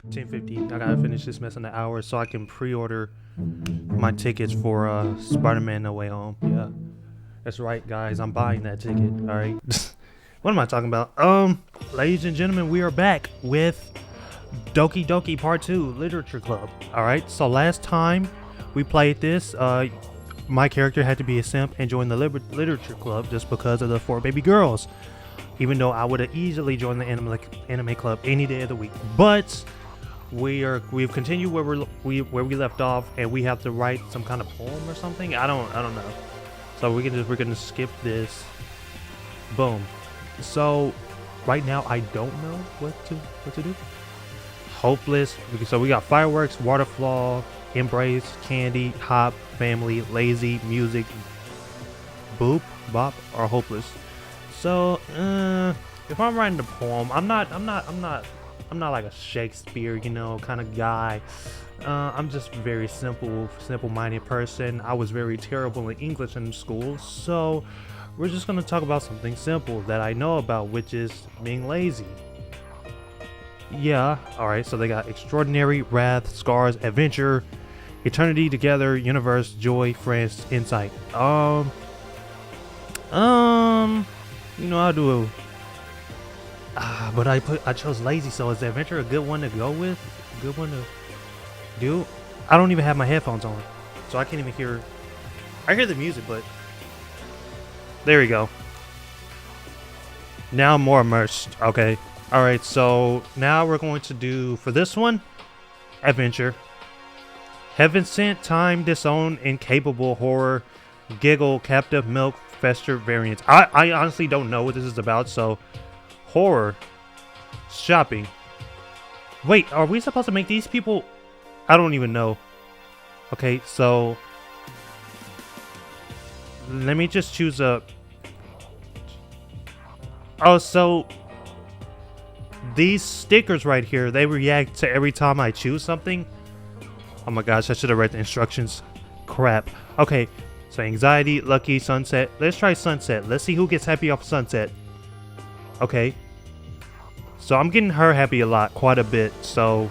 10:50. I gotta finish this mess in an hour so I can pre-order my tickets for Spider-Man No Way Home. Yeah, that's right, guys. I'm buying that ticket. All right. What am I talking about? Ladies and gentlemen, we are back with Doki Part 2 Literature Club. All right. So last time we played this, my character had to be a simp and join the Literature Club just because of the 4 baby girls. Even though I would have easily joined the anime club any day of the week, but we've continued where we left off, and we have to write some kind of poem or something. I don't know. So we're gonna skip this. Boom. So right now I don't know what to do. Hopeless. So we got fireworks, waterfall, embrace, candy, hop, family, lazy, music, boop, bop, or hopeless. So if I'm writing a poem, I'm not like a Shakespeare, kind of guy. I'm just a very simple-minded person. I was very terrible in English in school, so we're just gonna talk about something simple that I know about, which is being lazy. Yeah, alright, so they got extraordinary, wrath, scars, adventure, eternity together, universe, joy, friends, insight. I'll do but I chose lazy, so is adventure a good one to go with? A good one to do? I don't even have my headphones on, so I can't even hear. I hear the music, but there we go. Now I'm more immersed. Okay. Alright, so now we're going to do, for this one, adventure. Heaven sent, time, disowned, incapable, horror, giggle, captive, milk, fester, variants. I honestly don't know what this is about, so horror, shopping. Wait, are we supposed to make these people? I don't even know. Okay, so let me just choose a. Oh, so these stickers right here, they react to every time I choose something. Oh my gosh, I should have read the instructions. Crap. Okay, so anxiety, lucky, sunset. Let's try sunset. Let's see who gets happy off sunset. Okay. So I'm getting her happy a lot, quite a bit. So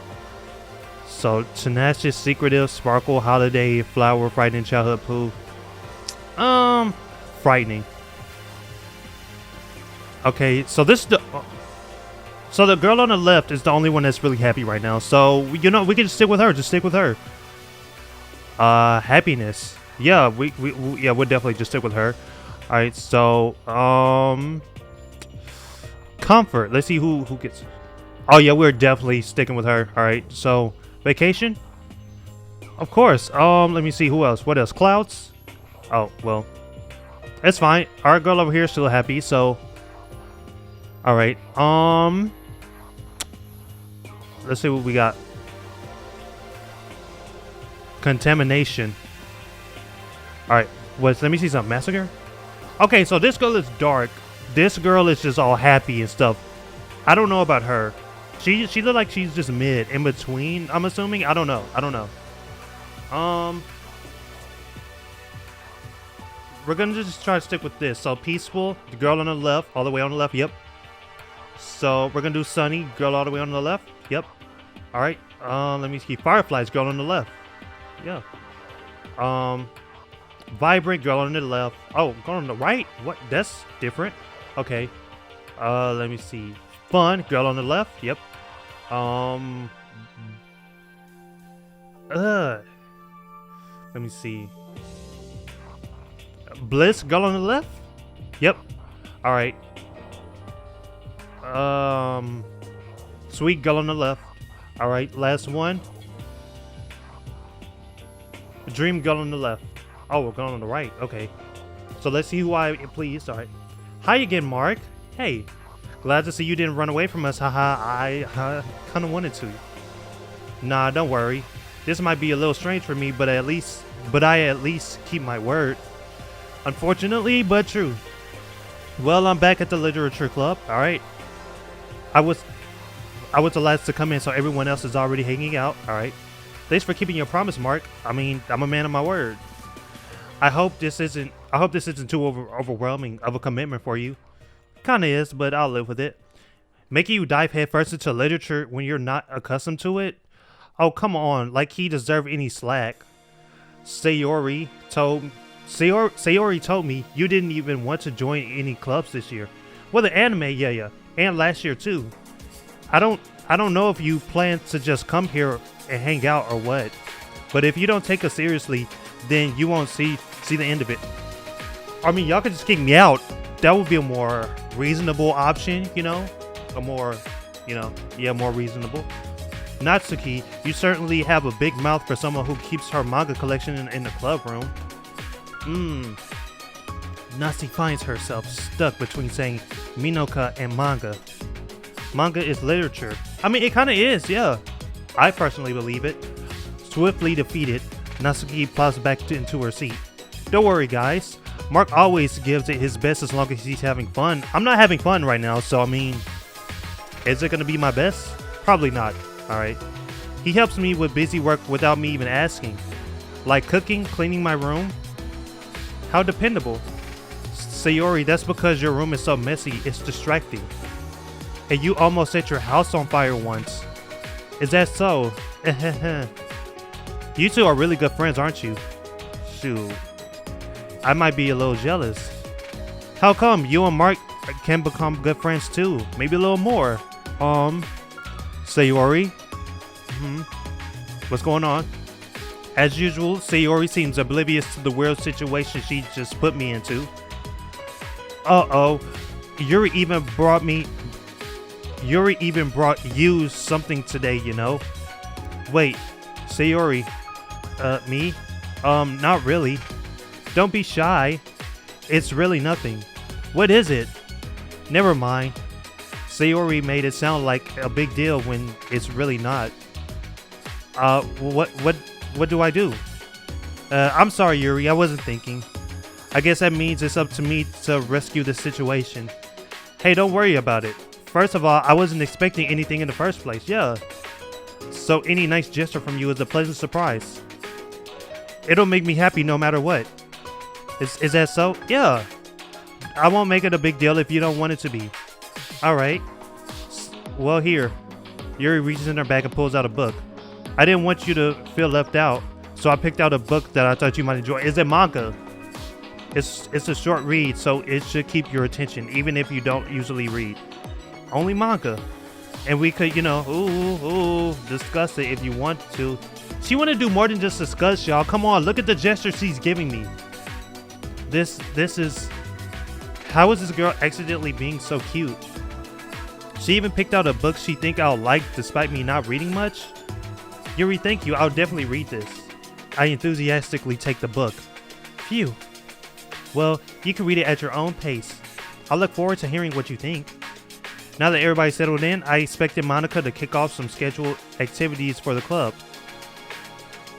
tenacious, secretive, sparkle, holiday, flower, frightening, childhood, poo. Frightening. Okay, so so the girl on the left is the only one that's really happy right now. So we can just stick with her. Just stick with her. Happiness. Yeah, we'll definitely just stick with her. All right, so comfort. Let's see who gets. Oh yeah, we're definitely sticking with her. All right, so vacation. Of course. Let me see who else. What else? Clouds. Oh well, it's fine. Our girl over here is still happy. So, all right. Let's see what we got. Contamination. Alright, let me see something. Massacre? Okay, so this girl is dark. This girl is just all happy and stuff. I don't know about her. She look like she's just mid, in between, I'm assuming. I don't know. We're gonna just try to stick with this. So peaceful, the girl on the left, all the way on the left, yep. So we're gonna do sunny, girl all the way on the left, yep. Alright, let me see. Fireflies, girl on the left. Yeah. Vibrant, girl on the left. Oh, girl on the right? What? That's different. Okay. Let me see. Fun, girl on the left. Yep. Let me see. Bliss, girl on the left. Yep. All right. Sweet, girl on the left. All right. Last one. Dream, girl on the left. Oh, we're going on the right. Okay. So let's see who I please. All right. Hi again, Mark. Hey. Glad to see you didn't run away from us. Haha. I kind of wanted to. Nah, don't worry. This might be a little strange for me, but I at least keep my word. Unfortunately, but true. Well, I'm back at the literature club. All right. I was the last to come in, so everyone else is already hanging out. All right. Thanks for keeping your promise, Mark. I mean, I'm a man of my word. I hope this isn't too overwhelming of a commitment for you. Kinda is, but I'll live with it. Making you dive headfirst into literature when you're not accustomed to it? Oh, come on, like he deserved any slack. Sayori told me you didn't even want to join any clubs this year. Well, the anime, yeah, and last year too. I don't know if you plan to just come here and hang out or what. But if you don't take us seriously, then you won't see the end of it. I mean, y'all could just kick me out. That would be a more reasonable option, you know? More reasonable. Natsuki, you certainly have a big mouth for someone who keeps her manga collection in the club room. Natsuki finds herself stuck between saying Minoka and manga. Manga is literature. I mean, it kind of is, yeah. I personally believe it. Swiftly defeated, Natsuki plops back into her seat. Don't worry, guys. Mark always gives it his best as long as he's having fun. I'm not having fun right now, so I mean, is it going to be my best? Probably not. Alright. He helps me with busy work without me even asking. Like cooking, cleaning my room. How dependable. Sayori, that's because your room is so messy, it's distracting. And you almost set your house on fire once. Is that so? You two are really good friends, aren't you? Shoot. I might be a little jealous. How come you and Mark can become good friends too? Maybe a little more. Sayori? What's going on? As usual, Sayori seems oblivious to the weird situation she just put me into. Uh-oh. Yuri even brought you something today, you know? Wait, Sayori. Me? Not really. Don't be shy. It's really nothing. What is it? Never mind. Sayori made it sound like a big deal when it's really not. What do I do? I'm sorry, Yuri. I wasn't thinking. I guess that means it's up to me to rescue the situation. Hey, don't worry about it. First of all, I wasn't expecting anything in the first place. Yeah. So any nice gesture from you is a pleasant surprise. It'll make me happy no matter what. Is that so? Yeah. I won't make it a big deal if you don't want it to be. Alright. Well, here. Yuri reaches in her bag and pulls out a book. I didn't want you to feel left out, so I picked out a book that I thought you might enjoy. Is it manga? It's a short read, so it should keep your attention, even if you don't usually read. Only manga. And we could, discuss it if you want to. She want to do more than just discuss, y'all. Come on, look at the gesture she's giving me. This is... How is this girl accidentally being so cute? She even picked out a book she think I'll like despite me not reading much? Yuri, thank you. I'll definitely read this. I enthusiastically take the book. Phew. Well, you can read it at your own pace. I look forward to hearing what you think. Now that everybody's settled in, I expected Monica to kick off some scheduled activities for the club.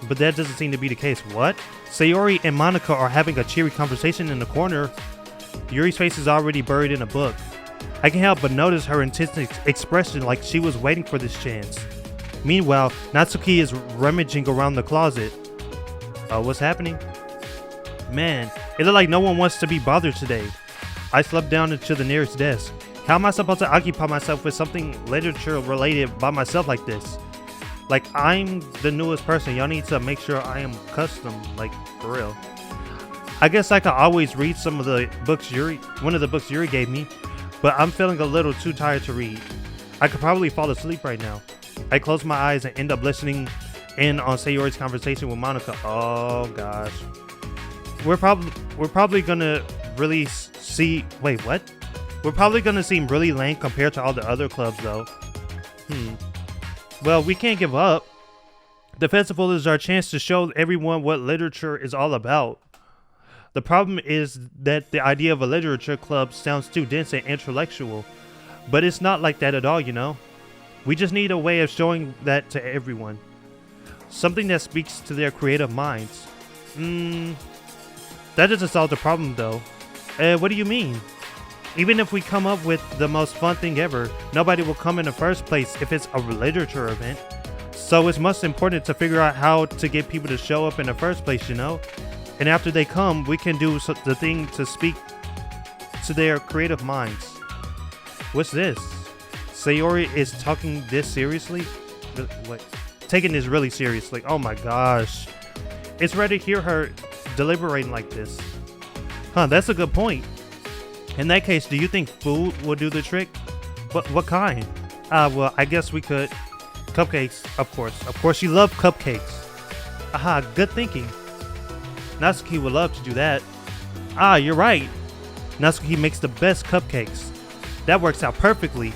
But that doesn't seem to be the case. What? Sayori and Monica are having a cheery conversation in the corner. Yuri's face is already buried in a book. I can't help but notice her intense expression like she was waiting for this chance. Meanwhile, Natsuki is rummaging around the closet. What's happening? Man, it looks like no one wants to be bothered today. I slumped down into the nearest desk. How am I supposed to occupy myself with something literature related by myself like this? Like, I'm the newest person. Y'all need to make sure I am custom, like, for real. I guess I could always read one of the books Yuri gave me, but I'm feeling a little too tired to read. I could probably fall asleep right now. I close my eyes and end up listening in on Sayori's conversation with Monica. Oh gosh. We're probably gonna really see... Wait, what? We're probably gonna seem really lame compared to all the other clubs though. Well, we can't give up. The festival is our chance to show everyone what literature is all about. The problem is that the idea of a literature club sounds too dense and intellectual. But it's not like that at all, you know? We just need a way of showing that to everyone. Something that speaks to their creative minds. That doesn't solve the problem though. What do you mean? Even if we come up with the most fun thing ever, nobody will come in the first place if it's a literature event. So it's most important to figure out how to get people to show up in the first place, you know? And after they come, we can do the thing to speak to their creative minds. What's this? Sayori is taking this seriously? Like, taking this really seriously. Oh my gosh. It's rare to hear her deliberating like this. Huh, that's a good point. In that case, do you think food will do the trick? What kind? Well, I guess we could. Cupcakes, of course. Of course, you love cupcakes. Aha, good thinking. Natsuki would love to do that. Ah, you're right. Natsuki makes the best cupcakes. That works out perfectly.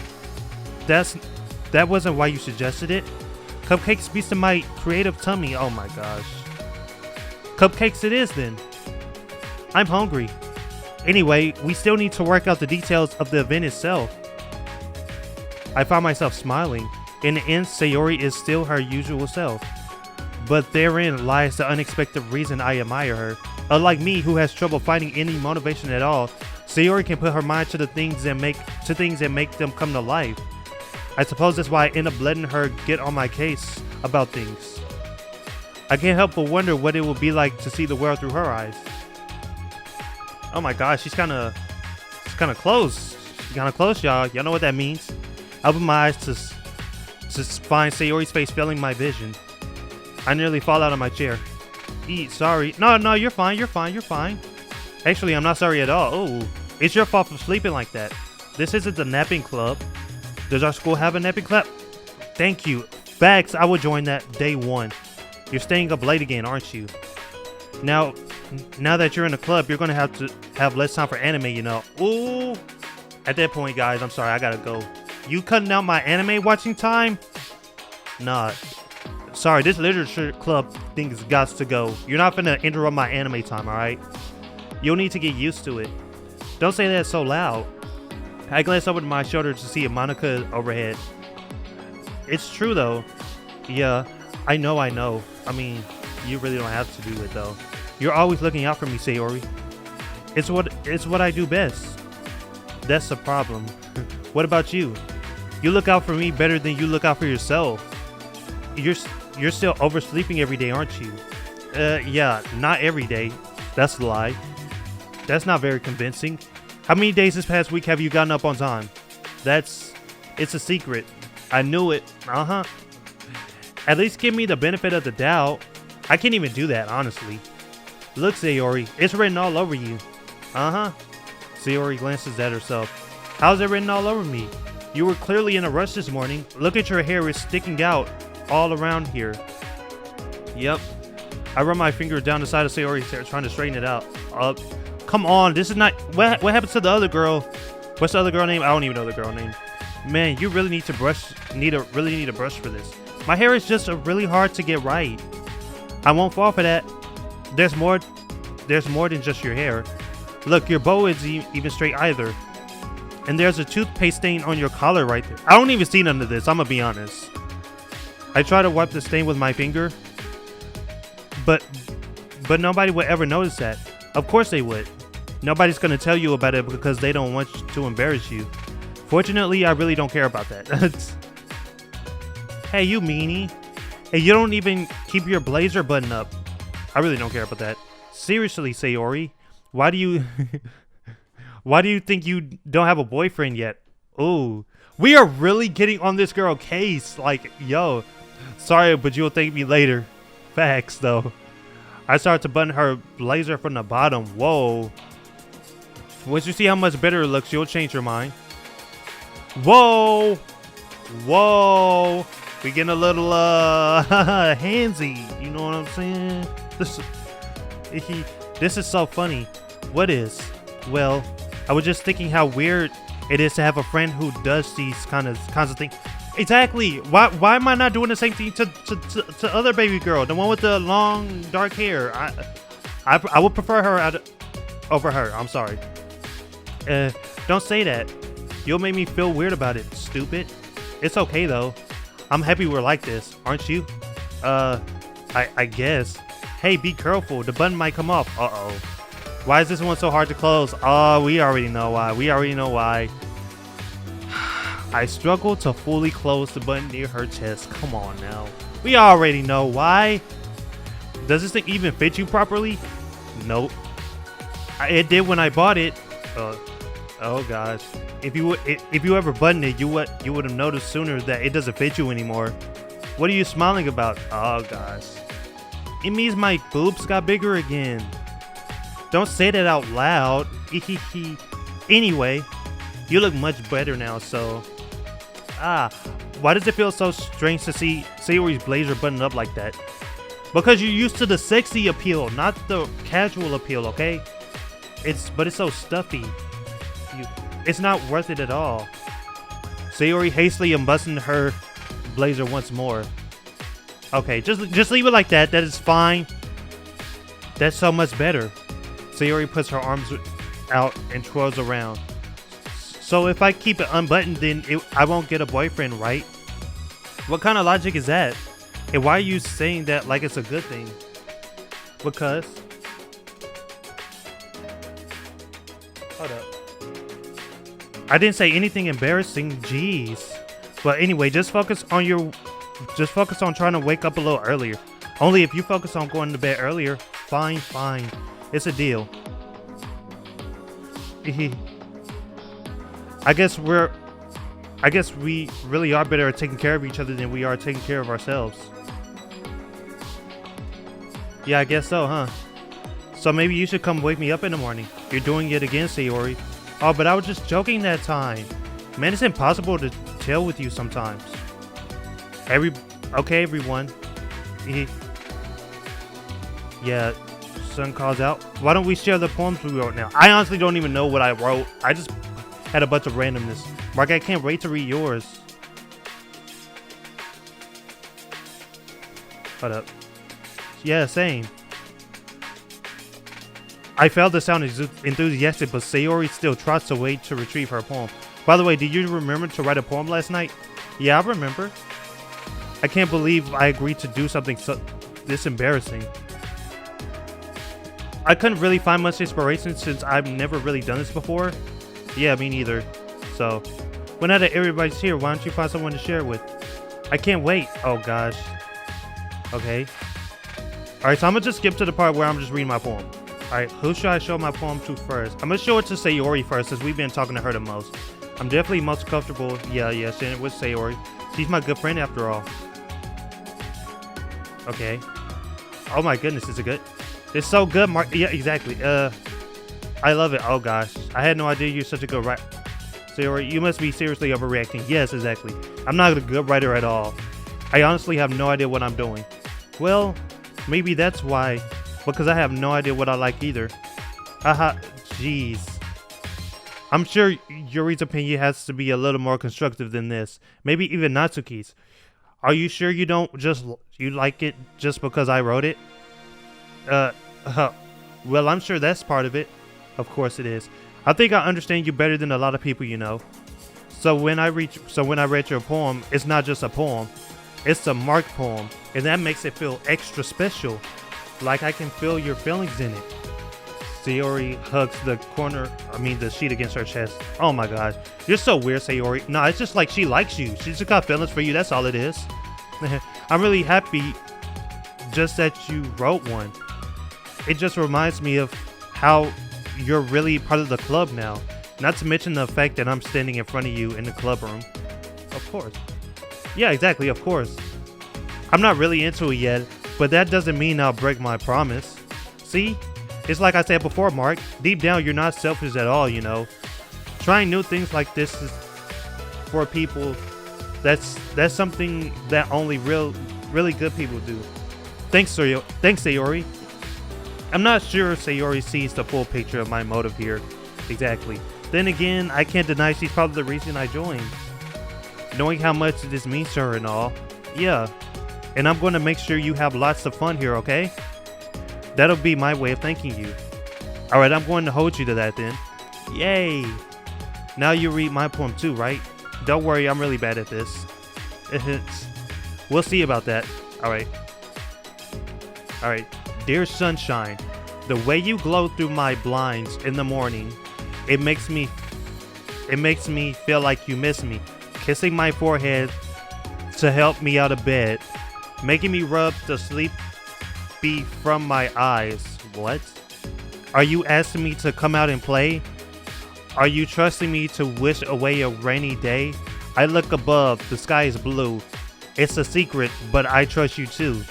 That wasn't why you suggested it. Cupcakes beats in my creative tummy. Oh my gosh. Cupcakes it is then. I'm hungry. Anyway, we still need to work out the details of the event itself. I found myself smiling. In the end, Sayori is still her usual self. But therein lies the unexpected reason I admire her. Unlike me, who has trouble finding any motivation at all, Sayori can put her mind to things that make them come to life. I suppose that's why I end up letting her get on my case about things. I can't help but wonder what it will be like to see the world through her eyes. Oh my gosh, she's kind of close. She's kind of close, y'all. Y'all know what that means. I open my eyes to find Sayori's face filling my vision. I nearly fall out of my chair. Sorry. No, you're fine. You're fine. Actually, I'm not sorry at all. Oh, it's your fault for sleeping like that. This isn't the napping club. Does our school have a napping club? Thank you. Facts, I will join that day one. You're staying up late again, aren't you? Now that you're in the club, you're going to have less time for anime, you know. Ooh. At that point, guys, I'm sorry. I got to go. You cutting out my anime watching time? Nah. Sorry, this literature club thing has got to go. You're not gonna interrupt my anime time, alright? You'll need to get used to it. Don't say that so loud. I glance over to my shoulder to see a Monica overhead. It's true though. Yeah, I know. I mean, you really don't have to do it though. You're always looking out for me, Sayori. It's what I do best. That's the problem. What about you? You look out for me better than you look out for yourself. You're still oversleeping every day, aren't you? Yeah, not every day. That's a lie. That's not very convincing. How many days this past week have you gotten up on time? It's a secret. I knew it. Uh-huh. At least give me the benefit of the doubt. I can't even do that, honestly. Look, Sayori, it's written all over you. Uh-huh. Sayori glances at herself. How's it written all over me? You were clearly in a rush this morning. Look at your hair, it's sticking out all around here. Yep. I run my finger down the side of Sayori's hair, trying to straighten it out. Come on, this is not... What happened to the other girl? What's the other girl name? I don't even know the girl name. Man, you really need to brush... really need a brush for this. My hair is just really hard to get right. I won't fall for that. There's more than just your hair. Look, your bow isn't even straight either. And there's a toothpaste stain on your collar right there. I don't even see none of this, I'm gonna be honest. I try to wipe the stain with my finger, but nobody would ever notice that. Of course they would. Nobody's gonna tell you about it because they don't want to embarrass you. Fortunately, I really don't care about that. Hey, you meanie. Hey, you don't even keep your blazer button up. I really don't care about that. Seriously, Sayori, why do you think you don't have a boyfriend yet? Ooh, we are really getting on this girl case. Like, yo, sorry, but you'll thank me later. Facts, though. I start to button her blazer from the bottom. Whoa. Once you see how much better it looks, you'll change your mind. Whoa. Whoa. We getting a little, handsy. You know what I'm saying? This is so funny. What is? Well, I was just thinking how weird it is to have a friend who does these kinds of things. Exactly. Why am I not doing the same thing to other baby girl, the one with the long dark hair? I would prefer her over her. I'm sorry. Don't say that. You'll make me feel weird about it, stupid. It's okay though. I'm happy we're like this, aren't you? I guess. Hey, be careful. The button might come off. Uh-oh. Why is this one so hard to close? Oh, we already know why. I struggle to fully close the button near her chest. Come on now. We already know why. Does this thing even fit you properly? Nope. It did when I bought it. Oh gosh. If you ever buttoned it, you would have noticed sooner that it doesn't fit you anymore. What are you smiling about? Oh gosh. It means my boobs got bigger again. Don't say that out loud. Anyway, you look much better now, so... why does it feel so strange to see Sayori's blazer buttoned up like that? Because you're used to the sexy appeal, not the casual appeal, okay? But it's so stuffy. It's not worth it at all. Sayori hastily unbuttoned her blazer once more. Okay, just leave it like that. That is fine. That's so much better. Sayori puts her arms out and twirls around. So if I keep it unbuttoned, then I won't get a boyfriend, right? What kind of logic is that? And why are you saying that like it's a good thing? Because... Hold up. I didn't say anything embarrassing, jeez. But anyway, just focus on trying to wake up a little earlier. Only if you focus on going to bed earlier, fine. It's a deal. I guess we really are better at taking care of each other than we are taking care of ourselves. Yeah, I guess so, huh? So maybe you should come wake me up in the morning. You're doing it again, Sayori. Oh, but I was just joking that time. Man, it's impossible to tell with you sometimes. Okay, everyone. Yeah, sun calls out. Why don't we share the poems we wrote now? I honestly don't even know what I wrote. I just had a bunch of randomness. Mark, I can't wait to read yours. Hold up. Yeah, same. I failed to sound enthusiastic, but Sayori still trots away to retrieve her poem. By the way, did you remember to write a poem last night? Yeah, I remember. I can't believe I agreed to do something this embarrassing. I couldn't really find much inspiration since I've never really done this before. Yeah, me neither. So, well, now that everybody's here, why don't you find someone to share it with? I can't wait. Oh gosh. Okay. Alright, so I'm gonna just skip to the part where I'm just reading my poem. Alright, who should I show my poem to first? I'm gonna show it to Sayori first, since we've been talking to her the most. I'm definitely most comfortable, yeah, sharing it with Sayori. She's my good friend after all. Okay. Oh my goodness, is it good? It's so good, Mark. Yeah, exactly. I love it. Oh gosh. I had no idea you're such a good writer. Sayori, you must be seriously overreacting. Yes, exactly. I'm not a good writer at all. I honestly have no idea what I'm doing. Well, maybe that's why. Because I have no idea what I like either. Haha, jeez. I'm sure Yuri's opinion has to be a little more constructive than this. Maybe even Natsuki's. Are you sure you like it just because I wrote it? Well, I'm sure that's part of it. Of course it is. I think I understand you better than a lot of people you know. So when I read your poem, it's not just a poem. It's a marked poem. And that makes it feel extra special. Like I can feel your feelings in it. Sayori hugs the sheet against her chest. Oh my gosh. You're so weird, Sayori. No, it's just like she likes you. She just got feelings for you. That's all it is. I'm really happy just that you wrote one. It just reminds me of how you're really part of the club now. Not to mention the fact that I'm standing in front of you in the club room. Of course. Yeah, exactly, of course. I'm not really into it yet, but that doesn't mean I'll break my promise. See? It's like I said before, Mark. Deep down, you're not selfish at all, you know. Trying new things like this is for people. That's something that only really good people do. Thanks, Sayori. I'm not sure Sayori sees the full picture of my motive here. Exactly. Then again, I can't deny she's probably the reason I joined. Knowing how much this means to her and all. Yeah. And I'm going to make sure you have lots of fun here, okay? That'll be my way of thanking you. Alright, I'm going to hold you to that then. Yay! Now you read my poem too, right? Don't worry, I'm really bad at this. We'll see about that. Alright. Alright. Dear sunshine, the way you glow through my blinds in the morning, it makes me feel like you miss me. Kissing my forehead to help me out of bed, making me rub the sleep from my eyes. What? Are you asking me to come out and play? Are you trusting me to wish away a rainy day? I look above, the sky is blue. It's a secret, but I trust you too.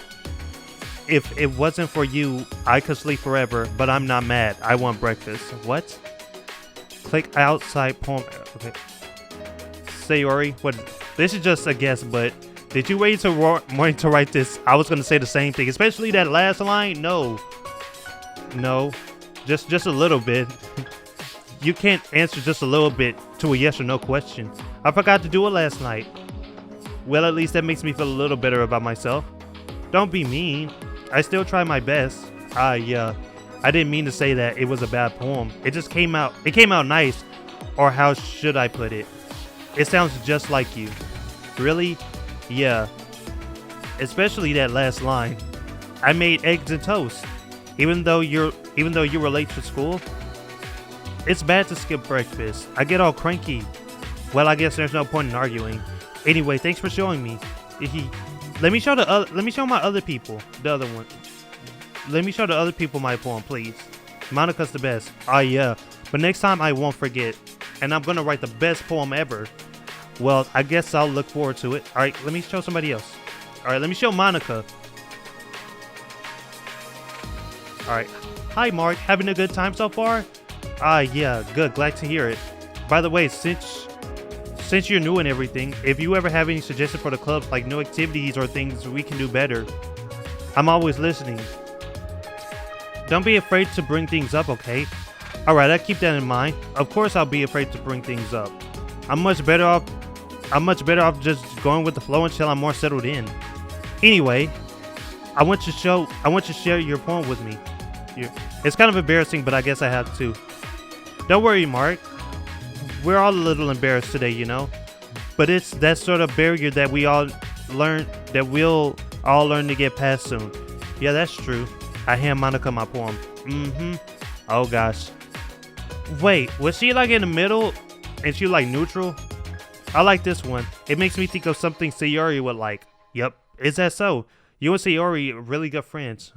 If it wasn't for you, I could sleep forever, but I'm not mad. I want breakfast. What? Click outside poem. Okay. Sayori, what? This is just a guess, but did you wait till morning to write this? I was gonna say the same thing, especially that last line. No, just a little bit. You can't answer just a little bit to a yes or no question. I forgot to do it last night. Well, at least that makes me feel a little better about myself. Don't be mean. I still try my best. Yeah. I didn't mean to say that it was a bad poem. It just came out. It came out nice. Or how should I put it? It sounds just like you. Really? Yeah. Especially that last line. I made eggs and toast. Even though you were late to school. It's bad to skip breakfast. I get all cranky. Well, I guess there's no point in arguing. Anyway, thanks for showing me. Let me show my other people. The other one. Let me show the other people my poem, please. Monica's the best. Yeah. But next time I won't forget. And I'm gonna write the best poem ever. Well, I guess I'll look forward to it. Alright, let me show somebody else. Alright, let me show Monica. Alright. Hi, Mark. Having a good time so far? Yeah. Good. Glad to hear it. By the way, since you're new and everything, if you ever have any suggestions for the clubs, like new activities or things we can do better, I'm always listening. Don't be afraid to bring things up, okay? Alright, I'll keep that in mind. Of course I'll be afraid to bring things up. I'm much better off just going with the flow until I'm more settled in. Anyway, I want to share your poem with me. It's kind of embarrassing, but I guess I have to. Don't worry, Mark. We're all a little embarrassed today, you know. But it's that sort of barrier that we'll all learn to get past soon. Yeah, that's true. I hand Monica my poem. Oh gosh. Wait, was she like in the middle and she like neutral? I like this one. It makes me think of something Sayori would like. Yep. Is that so? You and Sayori are really good friends.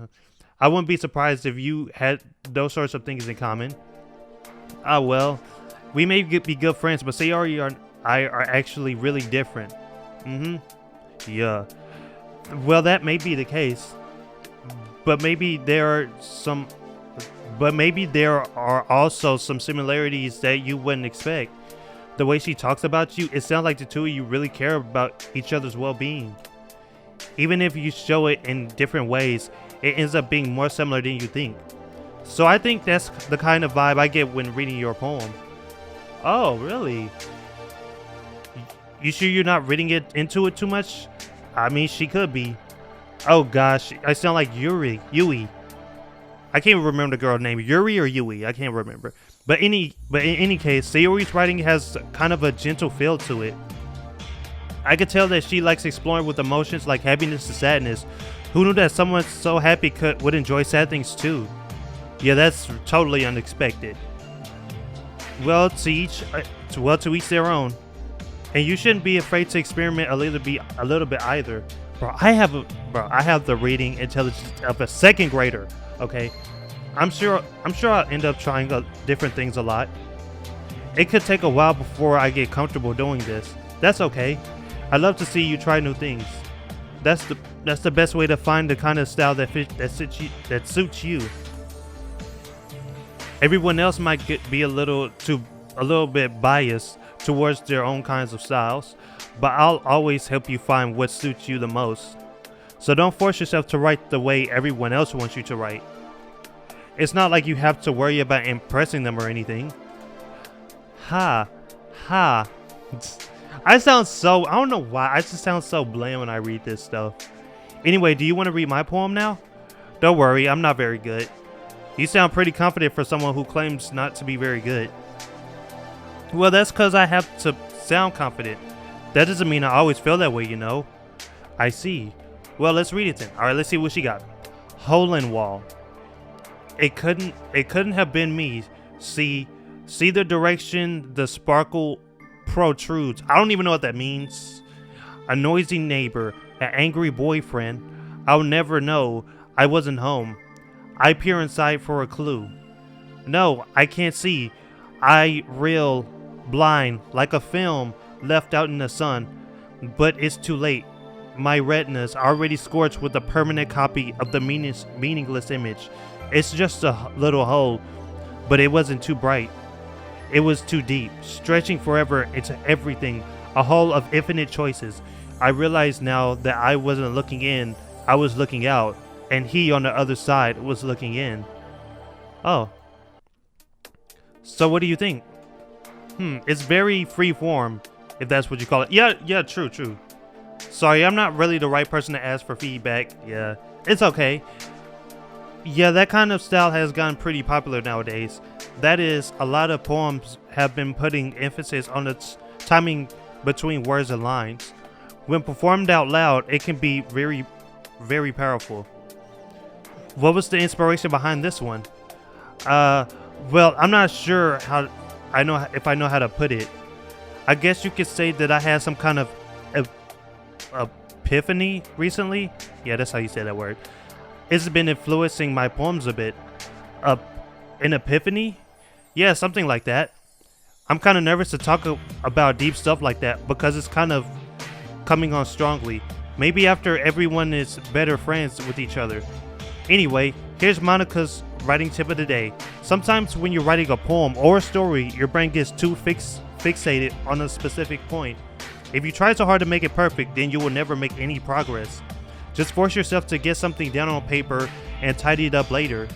I wouldn't be surprised if you had those sorts of things in common. Well, we may be good friends, but Sayori and I are actually really different. Yeah. Well, that may be the case. But maybe there are also some similarities that you wouldn't expect. The way she talks about you, it sounds like the two of you really care about each other's well-being. Even if you show it in different ways, it ends up being more similar than you think. So I think that's the kind of vibe I get when reading your poem. Oh, really? You sure you're not reading it into it too much? I mean, she could be. Oh gosh, I sound like Yuri. I can't remember the girl's name. Yuri or Yui? I can't remember. But in any case, Sayori's writing has kind of a gentle feel to it. I could tell that she likes exploring with emotions like happiness and sadness. Who knew that someone so happy would enjoy sad things too? Yeah, that's totally unexpected. Well, to each their own. And you shouldn't be afraid to experiment a little bit either. Bro, I have the reading intelligence of a second grader. Okay, I'm sure I'll end up trying different things a lot. It could take a while before I get comfortable doing this. That's okay. I love to see you try new things. That's the best way to find the kind of style that suits you. Everyone else might be a little bit biased towards their own kinds of styles, but I'll always help you find what suits you the most. So don't force yourself to write the way everyone else wants you to write. It's not like you have to worry about impressing them or anything. Ha. I don't know why, I just sound so bland when I read this stuff. Anyway, do you want to read my poem now? Don't worry, I'm not very good. You sound pretty confident for someone who claims not to be very good. Well, that's because I have to sound confident. That doesn't mean I always feel that way, you know. I see. Well, let's read it then. Alright, let's see what she got. Hole in wall. It couldn't have been me. See the direction the sparkle protrudes. I don't even know what that means. A noisy neighbor, an angry boyfriend. I'll never know. I wasn't home. I peer inside for a clue. No, I can't see. I reel blind like a film left out in the sun, but it's too late. My retinas already scorched with a permanent copy of the meaningless image. It's just a little hole, but it wasn't too bright. It was too deep, stretching forever into everything, a hole of infinite choices. I realized now that I wasn't looking in, I was looking out, and he on the other side was looking in. Oh. So what do you think? It's very free form, if that's what you call it. Yeah, true. Sorry, I'm not really the right person to ask for feedback. Yeah, it's okay. Yeah, that kind of style has gotten pretty popular nowadays. That is, a lot of poems have been putting emphasis on the timing between words and lines. When performed out loud, it can be very, very powerful. What was the inspiration behind this one? Well, I'm not sure if I know how to put it. I guess you could say that I had some kind of epiphany recently. Yeah, that's how you say that word. It's been influencing my poems a bit. An epiphany? Yeah, something like that. I'm kind of nervous to talk about deep stuff like that because it's kind of coming on strongly. Maybe after everyone is better friends with each other. Anyway, here's Monica's writing tip of the day. Sometimes when you're writing a poem or a story, your brain gets too fixated on a specific point. If you try so hard to make it perfect, then you will never make any progress. Just force yourself to get something down on paper and tidy it up later.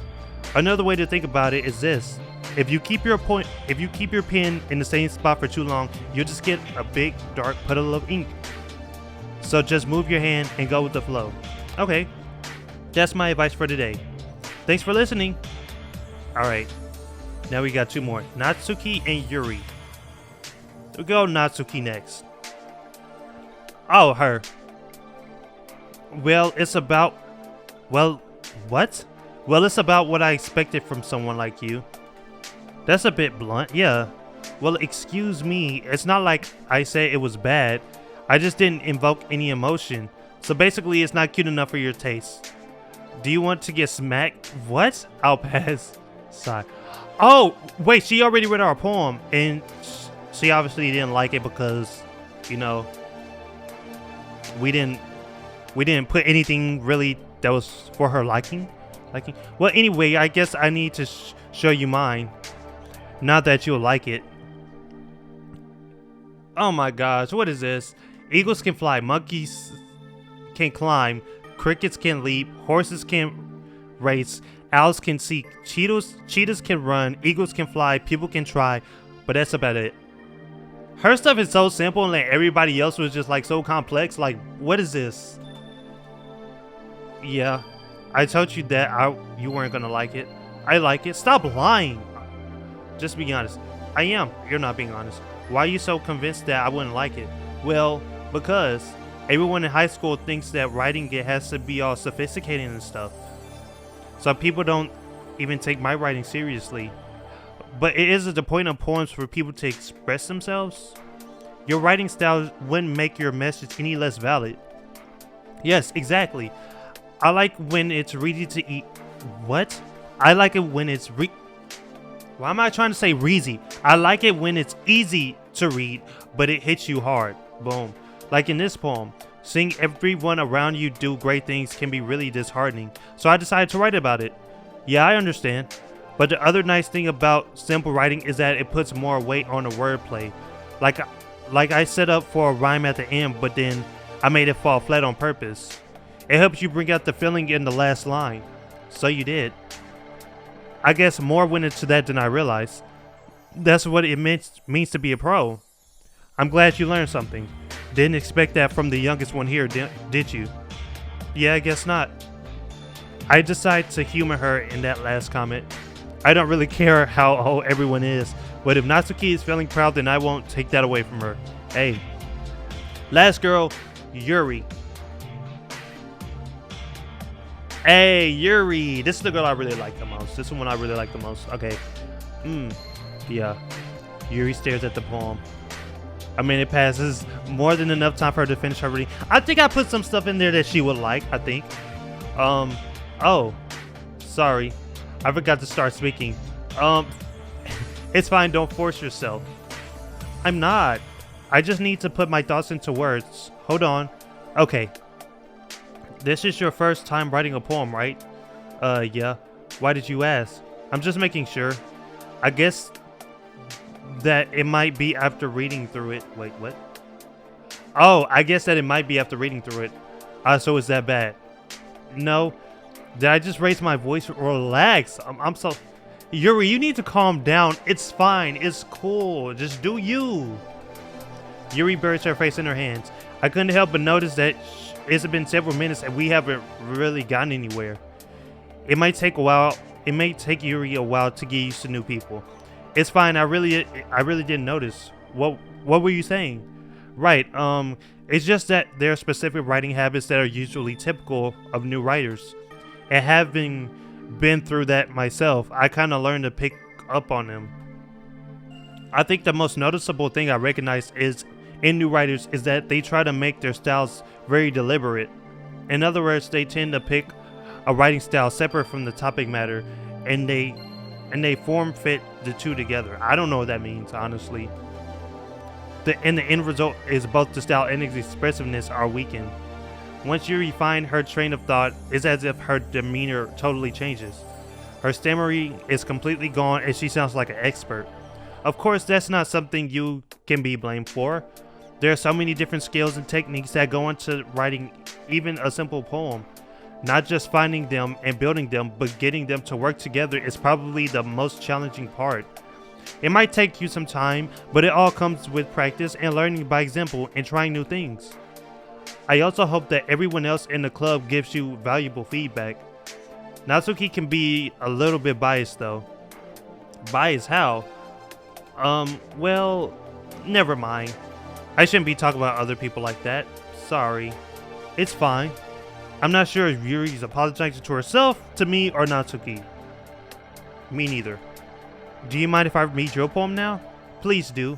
Another way to think about it is this. If you keep your pen in the same spot for too long, you'll just get a big dark puddle of ink. So just move your hand and go with the flow. Okay, that's my advice for today. Thanks for listening. Alright, now we got two more. Natsuki and Yuri. We'll go Natsuki next. Oh, her. Well, it's about... Well, what? Well, it's about what I expected from someone like you. That's a bit blunt, yeah. Well, excuse me, it's not like I said it was bad. I just didn't invoke any emotion. So basically, it's not cute enough for your taste. Do you want to get smacked? What? I'll pass. Sigh. Oh, wait, she already read our poem, and she obviously didn't like it because, you know, we didn't put anything really that was for her liking. Well, anyway, I guess I need to show you mine. Not that you'll like it. Oh my gosh, what is this? Eagles can fly, monkeys can climb, crickets can leap, horses can race, owls can seek, cheetahs can run, eagles can fly, people can try, but that's about it. Her stuff is so simple and like everybody else was just like so complex. Like, what is this? Yeah, I told you that you weren't gonna like it. I like it. Stop lying. Just be honest. I am. You're not being honest. Why are you so convinced that I wouldn't like it? Well, because everyone in high school thinks that writing it has to be all sophisticated and stuff. So people don't even take my writing seriously. But it is the point of poems for people to express themselves. Your writing style wouldn't make your message any less valid. Yes, exactly. I like when it's easy to eat. What? I like it when it's Why am I trying to say reezy? I like it when it's easy to read, but it hits you hard. Boom. Like in this poem, seeing everyone around you do great things can be really disheartening. So I decided to write about it. Yeah, I understand. But the other nice thing about simple writing is that it puts more weight on the wordplay. Like I set up for a rhyme at the end, but then I made it fall flat on purpose. It helps you bring out the feeling in the last line. So you did. I guess more went into that than I realized. That's what it means to be a pro. I'm glad you learned something. Didn't expect that from the youngest one here, did you? Yeah, I guess not. I decided to humor her in that last comment. I don't really care how old everyone is, but if Natsuki is feeling proud, then I won't take that away from her. Hey. Last girl, Yuri. Hey, Yuri. This is the girl I really like the most. This is the one I really like the most. Okay. Yeah. Yuri stares at the poem. I mean, it passes more than enough time for her to finish her reading. I think I put some stuff in there that she would like, I think. Oh. Sorry. I forgot to start speaking. It's fine, don't force yourself. I'm not. I just need to put my thoughts into words. Hold on. Okay. This is your first time writing a poem, right? Yeah. Why did you ask? I'm just making sure. I guess that it might be after reading through it. Wait, what? Oh, I guess that it might be after reading through it. So is that bad? No. Did I just raise my voice? Relax. I'm so... Yuri, you need to calm down. It's fine. It's cool. Just do you. Yuri buries her face in her hands. I couldn't help but notice that it's been several minutes and we haven't really gotten anywhere. It might take a while. It may take Yuri a while to get used to new people. It's fine. I really didn't notice. What were you saying? Right. It's just that there are specific writing habits that are usually typical of new writers. And having been through that myself, I kind of learned to pick up on them. I think the most noticeable thing I recognize is in new writers is that they try to make their styles very deliberate. In other words, they tend to pick a writing style separate from the topic matter, and they form fit the two together. I don't know what that means, honestly. The end result is both the style and its expressiveness are weakened. Once you refine her train of thought, it's as if her demeanor totally changes. Her stammering is completely gone and she sounds like an expert. Of course, that's not something you can be blamed for. There are so many different skills and techniques that go into writing even a simple poem. Not just finding them and building them, but getting them to work together is probably the most challenging part. It might take you some time, but it all comes with practice and learning by example and trying new things. I also hope that everyone else in the club gives you valuable feedback. Natsuki can be a little bit biased though. Biased how? Well, never mind. I shouldn't be talking about other people like that. Sorry. It's fine. I'm not sure if Yuri's apologizing to herself, to me, or Natsuki. Me neither. Do you mind if I read your poem now? Please do.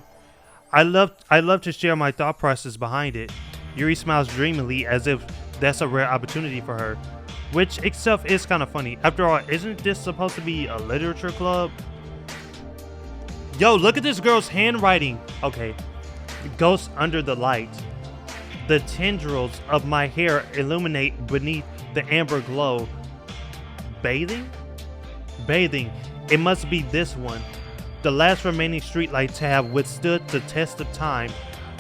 I love to share my thought process behind it. Yuri smiles dreamily as if that's a rare opportunity for her, which itself is kind of funny. After all, isn't this supposed to be a literature club? Yo, look at this girl's handwriting. Okay. Ghost under the light. The tendrils of my hair illuminate beneath the amber glow. Bathing? Bathing. It must be this one. The last remaining streetlight to have withstood the test of time.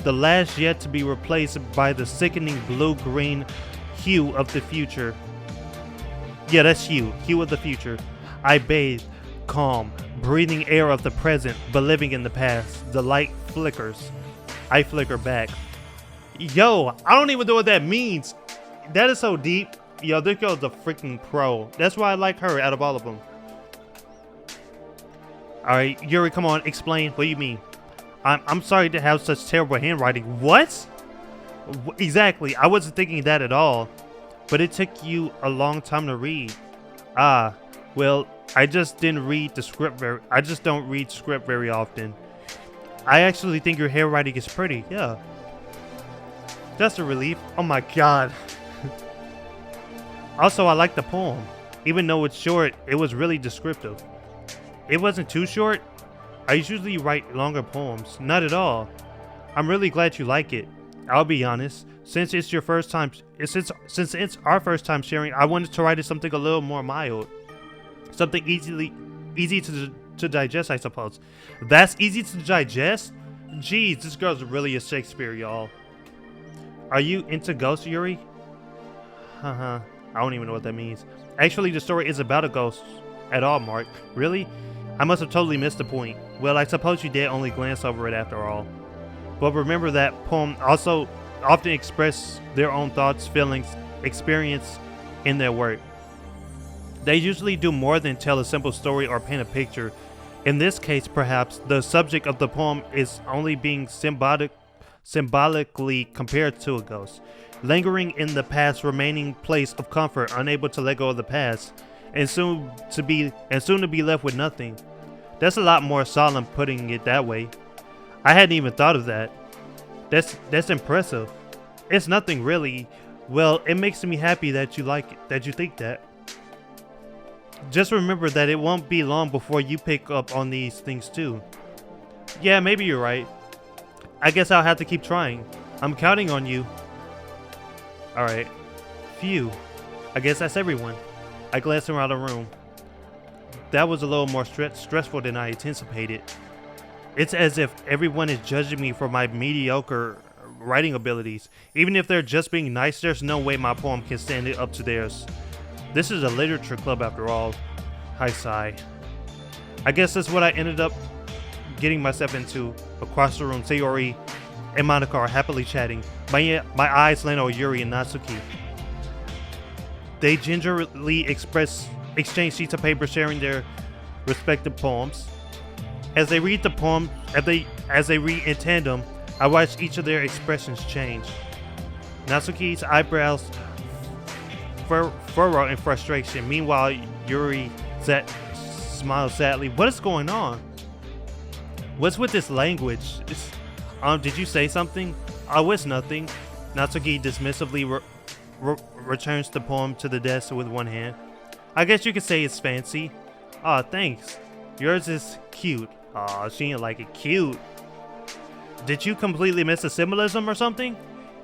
The last yet to be replaced by the sickening blue-green hue of the future. Yeah, that's hue of the future. I bathe, calm, breathing air of the present, but living in the past. The light flickers. I flicker back. Yo, I don't even know what that means. That is so deep. Yo, this girl's a freaking pro. That's why I like her out of all of them. Alright, Yuri, come on, explain. What do you mean? I'm sorry to have such terrible handwriting. What? Exactly. I wasn't thinking that at all. But it took you a long time to read. Ah, well, I just don't read script very often. I actually think your handwriting is pretty. Yeah. That's a relief. Oh my god. Also, I like the poem. Even though it's short, it was really descriptive. It wasn't too short. I usually write longer poems. Not at all. I'm really glad you like it. I'll be honest. Since it's our first time sharing, I wanted to write something a little more mild. Something easy to digest, I suppose. That's easy to digest? Jeez, this girl's really a Shakespeare, y'all. Are you into ghosts, Yuri? Haha. I don't even know what that means. Actually, the story is about a ghost at all, Mark. Really? I must have totally missed the point. Well, I suppose you did only glance over it after all. But remember that poem also often express their own thoughts, feelings, experience in their work. They usually do more than tell a simple story or paint a picture. In this case, perhaps, the subject of the poem is only being symbolically compared to a ghost, lingering in the past, remaining place of comfort, unable to let go of the past, and soon to be left with nothing. That's a lot more solemn putting it that way. I hadn't even thought of that. That's impressive. It's nothing really. Well, it makes me happy that you like it, that you think that. Just remember that it won't be long before you pick up on these things too. Yeah, maybe you're right. I guess I'll have to keep trying. I'm counting on you. Alright. Phew. I guess that's everyone. I glanced around the room. That was a little more stressful than I anticipated. It's as if everyone is judging me for my mediocre writing abilities. Even if they're just being nice, there's no way my poem can stand up to theirs. This is a literature club after all. I sigh. I guess that's what I ended up getting myself into. Across the room, Sayori and Monica are happily chatting. My eyes land on Yuri and Natsuki. They gingerly exchange sheets of paper, sharing their respective poems. As they read the poem, as they read in tandem, I watch each of their expressions change. Natsuki's eyebrows furrow in frustration. Meanwhile, Yuri smiles sadly. What is going on? What's with this language? Did you say something? Oh, it's nothing. Natsuki dismissively returns the poem to the desk with one hand. I guess you could say it's fancy. Aw, thanks. Yours is cute. Aw, she ain't like it cute. Did you completely miss the symbolism or something?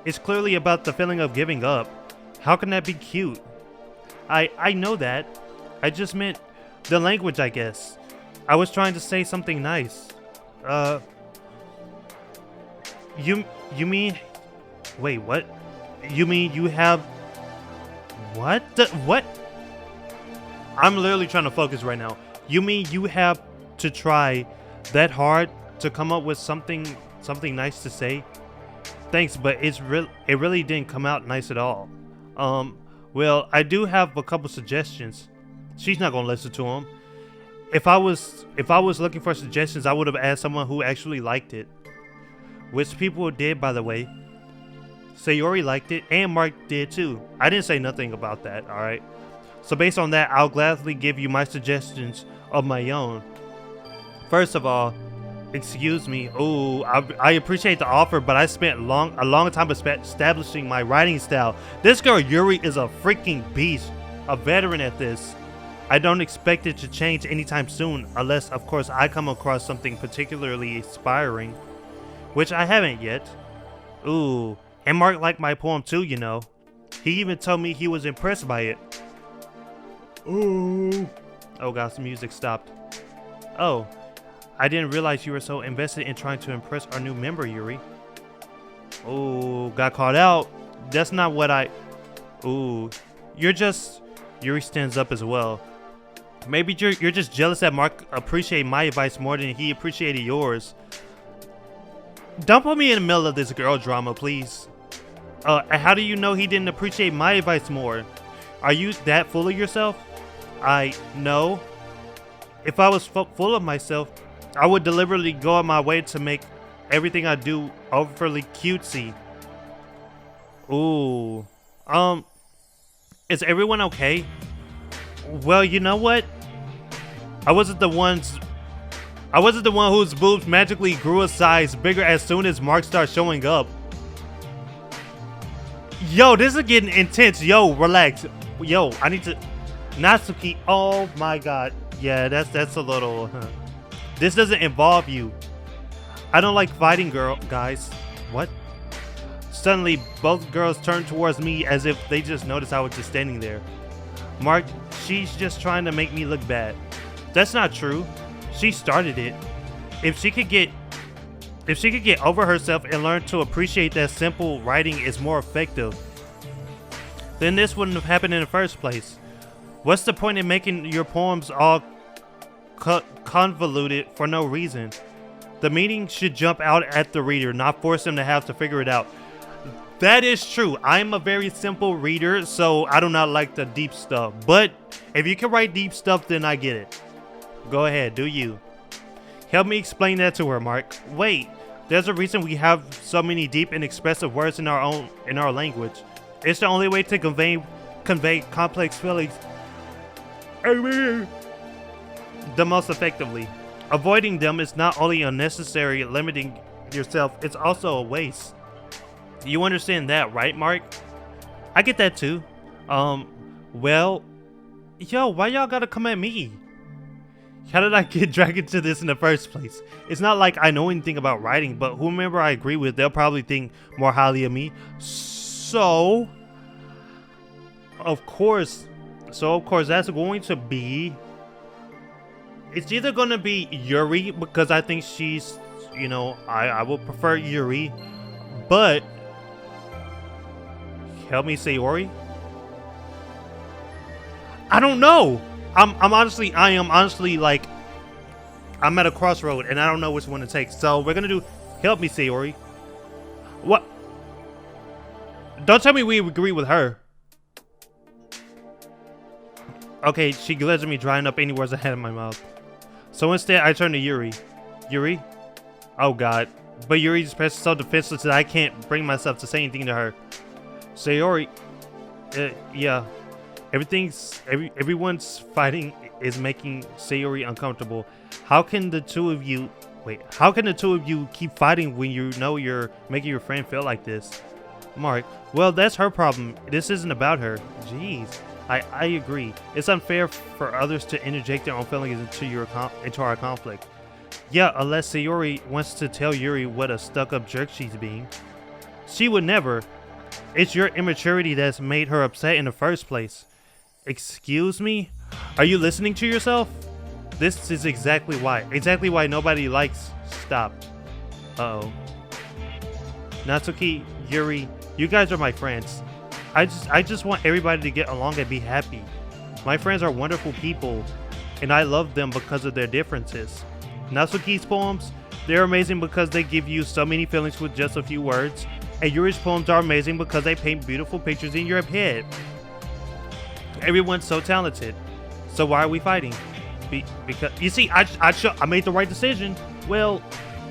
It's clearly about the feeling of giving up. How can that be cute? I know that. I just meant the language, I guess. I was trying to say something nice. You mean... Wait, what? You mean you have... What? What? I'm literally trying to focus right now. You mean you have to try that hard to come up with something nice to say? Thanks, but it really didn't come out nice at all. Well, I do have a couple suggestions. She's not gonna listen to them. If I was looking for suggestions, I would have asked someone who actually liked it. Which people did, by the way. Sayori liked it, and Mark did too. I didn't say nothing about that, alright? So based on that, I'll gladly give you my suggestions of my own. First of all, excuse me. Ooh, I appreciate the offer, but I spent a long time establishing my writing style. This girl Yuri is a freaking beast, a veteran at this. I don't expect it to change anytime soon, unless of course I come across something particularly inspiring, which I haven't yet. Ooh, and Mark liked my poem too, you know. He even told me he was impressed by it. Ooh. Oh gosh, the music stopped. Oh, I didn't realize you were so invested in trying to impress our new member, Yuri. Oh, got caught out. That's not what I... Ooh, you're just... Yuri stands up as well. Maybe you're just jealous that Mark appreciated my advice more than he appreciated yours. Don't put me in the middle of this girl drama, please. How do you know he didn't appreciate my advice more? Are you that full of yourself? I know. If I was full of myself, I would deliberately go out my way to make everything I do overly cutesy. Ooh. Is everyone okay? Well, you know what? I wasn't the one whose boobs magically grew a size bigger as soon as Mark started showing up. Yo, this is getting intense. Yo, relax. Yo, I need to... Natsuki, oh my god. Yeah, that's a little... This doesn't involve you. I don't like fighting, guys. What? Suddenly, both girls turned towards me as if they just noticed I was just standing there. Mark, she's just trying to make me look bad. That's not true. She started it. If she could get over herself and learn to appreciate that simple writing is more effective, then this wouldn't have happened in the first place. What's the point in making your poems all convoluted for no reason? The meaning should jump out at the reader, not force them to have to figure it out. That is true. I'm a very simple reader, so I do not like the deep stuff. But if you can write deep stuff, then I get it. Go ahead, do you. Help me explain that to her, Mark. Wait, there's a reason we have so many deep and expressive words in our language. It's the only way to convey complex feelings the most effectively. Avoiding them is not only unnecessary, limiting yourself, it's also a waste. You understand that, right, Mark? I get that too. Well, Yo, why y'all gotta come at me? How did I get dragged into this in the first place? It's not like I know anything about writing, but whomever I agree with, they'll probably think more highly of me. So, of course, that's going to be... It's either going to be Yuri, because I think she's, you know, I would prefer Yuri, but... Help me, Sayori? I don't know! I am honestly like, I'm at a crossroad and I don't know which one to take. So we're gonna do help me, Sayori. What? Don't tell me we agree with her. Okay, she glares at me, drying up any words I had in my mouth. So instead, I turn to Yuri. Yuri? Oh god. But Yuri just presses so defenseless that I can't bring myself to say anything to her. Sayori, yeah. Everyone's fighting is making Sayori uncomfortable. How can the two of you keep fighting when you know you're making your friend feel like this? Mark, well, that's her problem. This isn't about her. Jeez, I agree. It's unfair for others to interject their own feelings into our conflict. Yeah, unless Sayori wants to tell Yuri what a stuck-up jerk she's being. She would never. It's your immaturity that's made her upset in the first place. Excuse me? Are you listening to yourself? This is exactly why nobody likes... Stop. Uh-oh. Natsuki, Yuri, you guys are my friends. I just want everybody to get along and be happy. My friends are wonderful people, and I love them because of their differences. Natsuki's poems, they're amazing because they give you so many feelings with just a few words, and Yuri's poems are amazing because they paint beautiful pictures in your head. Everyone's so talented. So why are we fighting? Because you see, I made the right decision. Well,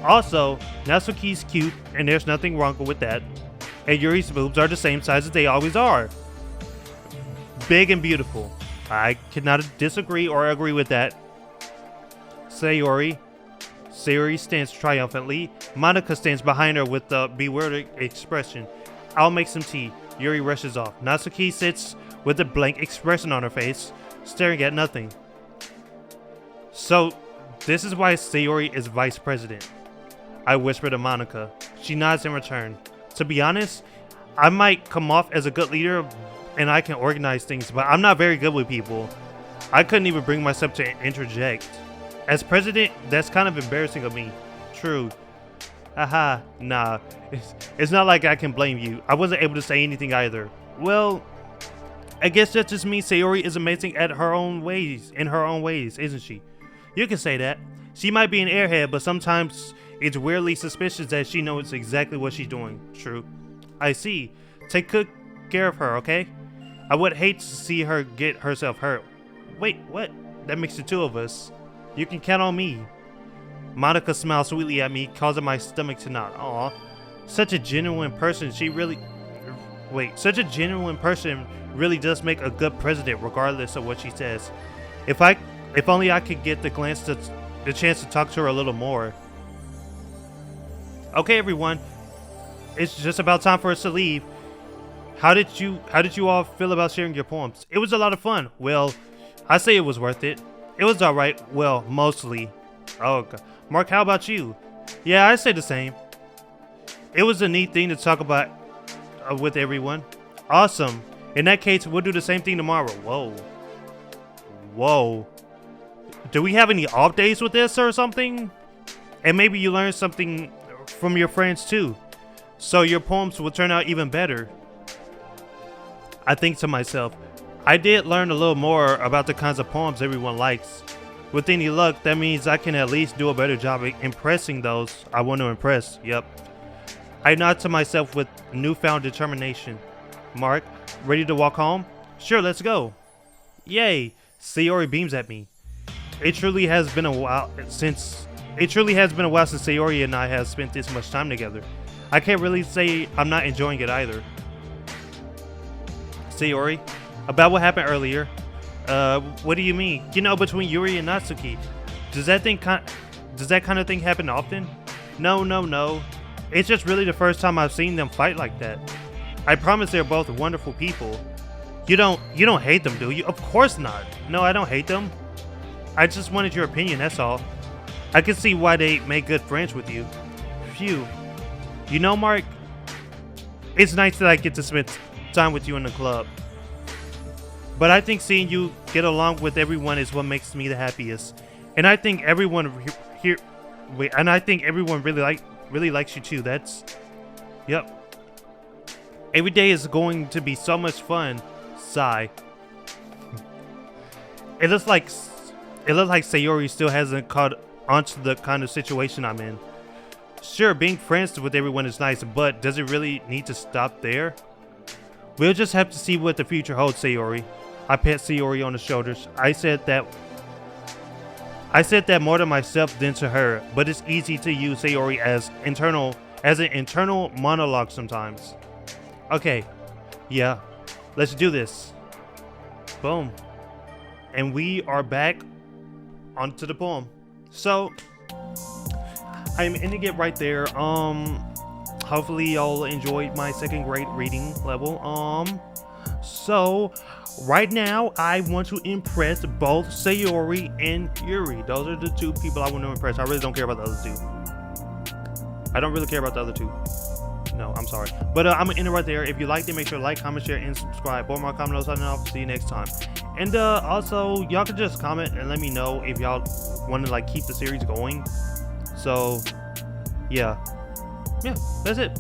also, Natsuki's cute, and there's nothing wrong with that. And Yuri's boobs are the same size as they always are. Big and beautiful. I cannot disagree or agree with that. Sayori stands triumphantly. Monica stands behind her with a bewildered expression. I'll make some tea. Yuri rushes off. Natsuki sits with a blank expression on her face, staring at nothing. So, this is why Sayori is vice president. I whisper to Monica. She nods in return. To be honest, I might come off as a good leader and I can organize things, but I'm not very good with people. I couldn't even bring myself to interject. As president, that's kind of embarrassing of me. True. Haha, nah. It's not like I can blame you. I wasn't able to say anything either. Well, I guess that just means Sayori is amazing in her own ways, isn't she? You can say that. She might be an airhead, but sometimes it's weirdly suspicious that she knows exactly what she's doing. True. I see. Take good care of her, okay? I would hate to see her get herself hurt. Wait, what? That makes the two of us. You can count on me. Monica smiles sweetly at me, causing my stomach to knot. Aw. Such a genuine person, such a genuine person really does make a good president, regardless of what she says. If only I could get the chance to talk to her a little more. Okay, everyone, it's just about time for us to leave. How did you all feel about sharing your poems? It was a lot of fun. Well, I say it was worth it. It was all right. Well, mostly. Oh, God. Mark, how about you? Yeah, I say the same. It was a neat thing to talk about with everyone. Awesome. In that case, we'll do the same thing tomorrow. Whoa. Do we have any off days with this or something? And maybe you learn something from your friends too, so your poems will turn out even better. I think to myself, I did learn a little more about the kinds of poems everyone likes. With any luck, that means I can at least do a better job at impressing those I want to impress. Yep. I nod to myself with newfound determination. Mark, ready to walk home? Sure, let's go. Yay! Sayori beams at me. It truly has been a while since Sayori and I have spent this much time together. I can't really say I'm not enjoying it either. Sayori, about what happened earlier. What do you mean? You know, between Yuri and Natsuki. Does that kind of thing happen often? No. It's just really the first time I've seen them fight like that. I promise they're both wonderful people. You don't hate them, do you? Of course not. No, I don't hate them. I just wanted your opinion, that's all. I can see why they make good friends with you. Phew. You know, Mark, it's nice that I get to spend time with you in the club. But I think seeing you get along with everyone is what makes me the happiest. And I think everyone here and I think everyone really likes you too. That's yep. Every day is going to be so much fun. Sigh. It looks like Sayori still hasn't caught onto the kind of situation I'm in. Sure, being friends with everyone is nice, but does it really need to stop there? We'll just have to see what the future holds, Sayori. I pat Sayori on the shoulders. I said that more to myself than to her, but it's easy to use Sayori as an internal monologue sometimes. Okay, yeah, let's do this. Boom. And we are back onto the poem. So I'm ending it right there. Hopefully y'all enjoyed my second grade reading level. So right now I want to impress both Sayori and Yuri. Those are the two people I want to impress. I really don't care about the other two. I don't really care about the other two. No, I'm sorry. But I'm gonna end it right there. If you liked it, make sure to like, comment, share, and subscribe. Both my comment, signing off. See you next time. And also, y'all can just comment and let me know if y'all want to like keep the series going. So, yeah, that's it.